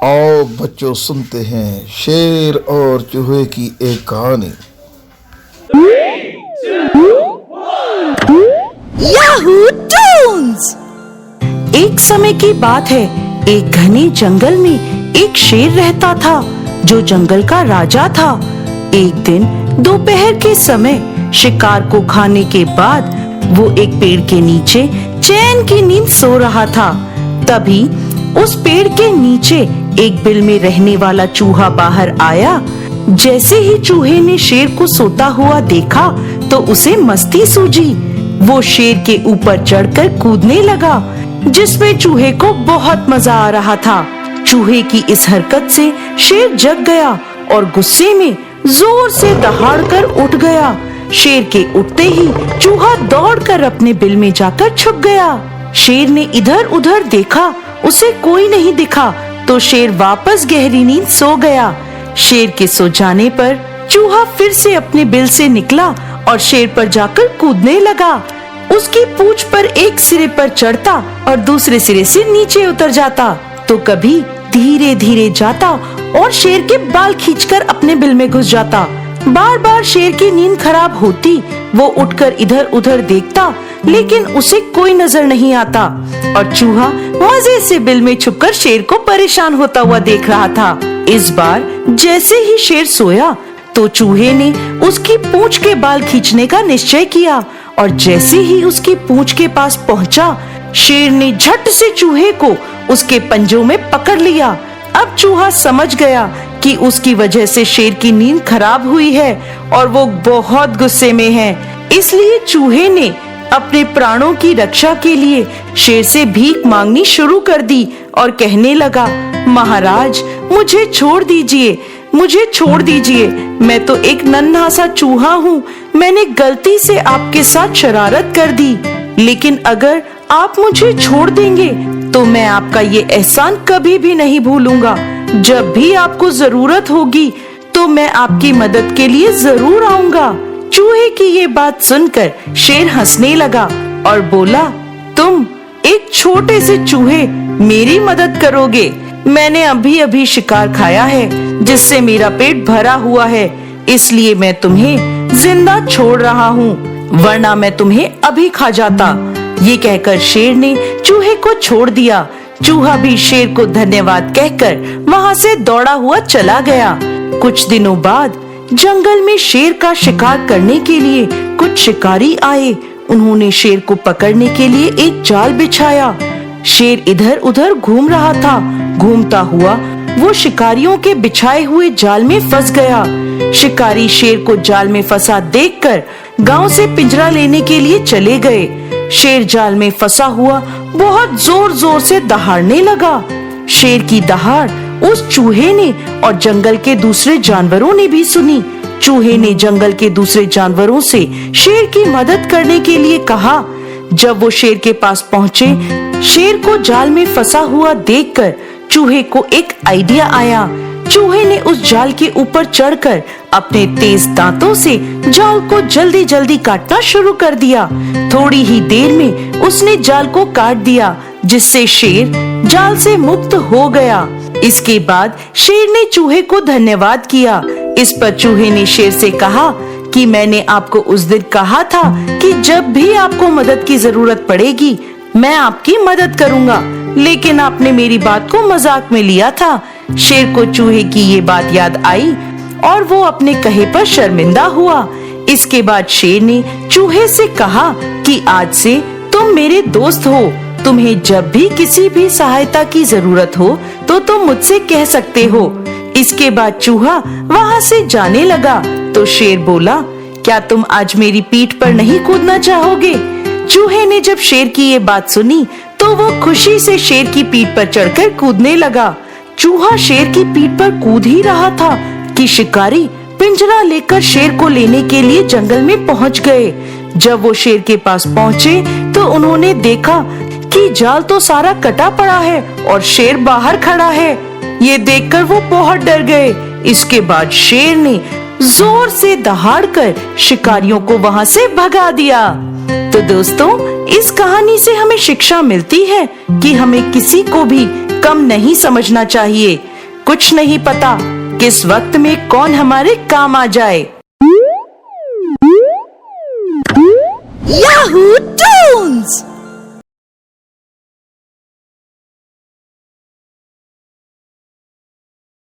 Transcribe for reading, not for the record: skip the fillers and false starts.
आओ बच्चों, सुनते हैं शेर और चूहे की एक कहानी। Yahoo Toons. एक समय की बात है, एक घने जंगल में एक शेर रहता था जो जंगल का राजा था। एक दिन दोपहर के समय शिकार को खाने के बाद वो एक पेड़ के नीचे चैन की नींद सो रहा था। तभी उस पेड़ के नीचे एक बिल में रहने वाला चूहा बाहर आया। जैसे ही चूहे ने शेर को सोता हुआ देखा तो उसे मस्ती सूझी। वो शेर के ऊपर चढ़कर कूदने लगा, जिसमें चूहे को बहुत मजा आ रहा था। चूहे की इस हरकत से शेर जग गया और गुस्से में जोर से दहाड़कर उठ गया। शेर के उठते ही चूहा दौड़कर अपने बिल में जाकर छुप गया। शेर ने इधर उधर देखा, उसे कोई नहीं दिखा तो शेर वापस गहरी नींद सो गया। शेर के सो जाने पर चूहा फिर से अपने बिल से निकला और शेर पर जाकर कूदने लगा। उसकी पूंछ पर एक सिरे पर चढ़ता और दूसरे सिरे से नीचे उतर जाता, तो कभी धीरे धीरे जाता और शेर के बाल खींचकर अपने बिल में घुस जाता। बार बार शेर की नींद खराब होती। वो उठकर इधर उधर देखता, लेकिन उसे कोई नजर नहीं आता और चूहा मजे से बिल में छुपकर शेर को परेशान होता हुआ देख रहा था। इस बार जैसे ही शेर सोया तो चूहे ने उसकी पूंछ के बाल खींचने का निश्चय किया और जैसे ही उसकी पूंछ के पास पहुंचा, शेर ने झट से चूहे को उसके पंजों में पकड़ लिया। अब चूहा समझ गया कि उसकी वजह से शेर की नींद खराब हुई है और वो बहुत गुस्से में है। इसलिए चूहे ने अपने प्राणों की रक्षा के लिए शेर से भीख मांगनी शुरू कर दी और कहने लगा, महाराज मुझे छोड़ दीजिए, मुझे छोड़ दीजिए। मैं तो एक नन्हा सा चूहा हूँ। मैंने गलती से आपके साथ शरारत कर दी, लेकिन अगर आप मुझे छोड़ देंगे तो मैं आपका ये एहसान कभी भी नहीं भूलूंगा। जब भी आपको जरूरत होगी तो मैं आपकी मदद के लिए जरूर आऊंगा। चूहे की ये बात सुनकर शेर हंसने लगा और बोला, तुम एक छोटे से चूहे मेरी मदद करोगे? मैंने अभी अभी शिकार खाया है जिससे मेरा पेट भरा हुआ है, इसलिए मैं तुम्हें जिंदा छोड़ रहा हूँ, वरना मैं तुम्हें अभी खा जाता। ये कहकर शेर ने चूहे को छोड़ दिया। चूहा भी शेर को धन्यवाद कहकर वहाँ से दौड़ा हुआ चला गया। कुछ दिनों बाद जंगल में शेर का शिकार करने के लिए कुछ शिकारी आए। उन्होंने शेर को पकड़ने के लिए एक जाल बिछाया। शेर इधर उधर घूम रहा था। घूमता हुआ वो शिकारियों के बिछाए हुए जाल में फंस गया। शिकारी शेर को जाल में फंसा देखकर गांव से पिंजरा लेने के लिए चले गए। शेर जाल में फंसा हुआ बहुत जोर जोर से दहाड़ने लगा। शेर की दहाड़ उस चूहे ने और जंगल के दूसरे जानवरों ने भी सुनी। चूहे ने जंगल के दूसरे जानवरों से शेर की मदद करने के लिए कहा। जब वो शेर के पास पहुँचे, शेर को जाल में फंसा हुआ देखकर चूहे को एक आइडिया आया। चूहे ने उस जाल के ऊपर चढ़कर अपने तेज दांतों से जाल को जल्दी जल्दी काटना शुरू कर दिया। थोड़ी ही देर में उसने जाल को काट दिया, जिससे शेर जाल से मुक्त हो गया। इसके बाद शेर ने चूहे को धन्यवाद किया। इस पर चूहे ने शेर से कहा कि मैंने आपको उस दिन कहा था कि जब भी आपको मदद की जरूरत पड़ेगी मैं आपकी मदद करूंगा, लेकिन आपने मेरी बात को मजाक में लिया था। शेर को चूहे की ये बात याद आई और वो अपने कहे पर शर्मिंदा हुआ। इसके बाद शेर ने चूहे से कहा कि आज से तुम मेरे दोस्त हो। तुम्हें जब भी किसी भी सहायता की जरूरत हो तो तुम मुझसे कह सकते हो। इसके बाद चूहा वहाँ से जाने लगा तो शेर बोला, क्या तुम आज मेरी पीठ पर नहीं कूदना चाहोगे? चूहे ने जब शेर की ये बात सुनी तो वो खुशी से शेर की पीठ पर चढ़कर कूदने लगा। चूहा शेर की पीठ पर कूद ही रहा था कि शिकारी पिंजरा लेकर शेर को लेने के लिए जंगल में पहुंच गए। जब वो शेर के पास पहुंचे तो उन्होंने देखा कि जाल तो सारा कटा पड़ा है और शेर बाहर खड़ा है। ये देखकर वो बहुत डर गए। इसके बाद शेर ने जोर से दहाड़कर शिकारियों को वहाँ से भगा दिया। तो दोस्तों, इस कहानी से हमें शिक्षा मिलती है कि हमें किसी को भी कम नहीं समझना चाहिए। कुछ नहीं पता किस वक्त में कौन हमारे काम आ जाए। Yahoo Toons.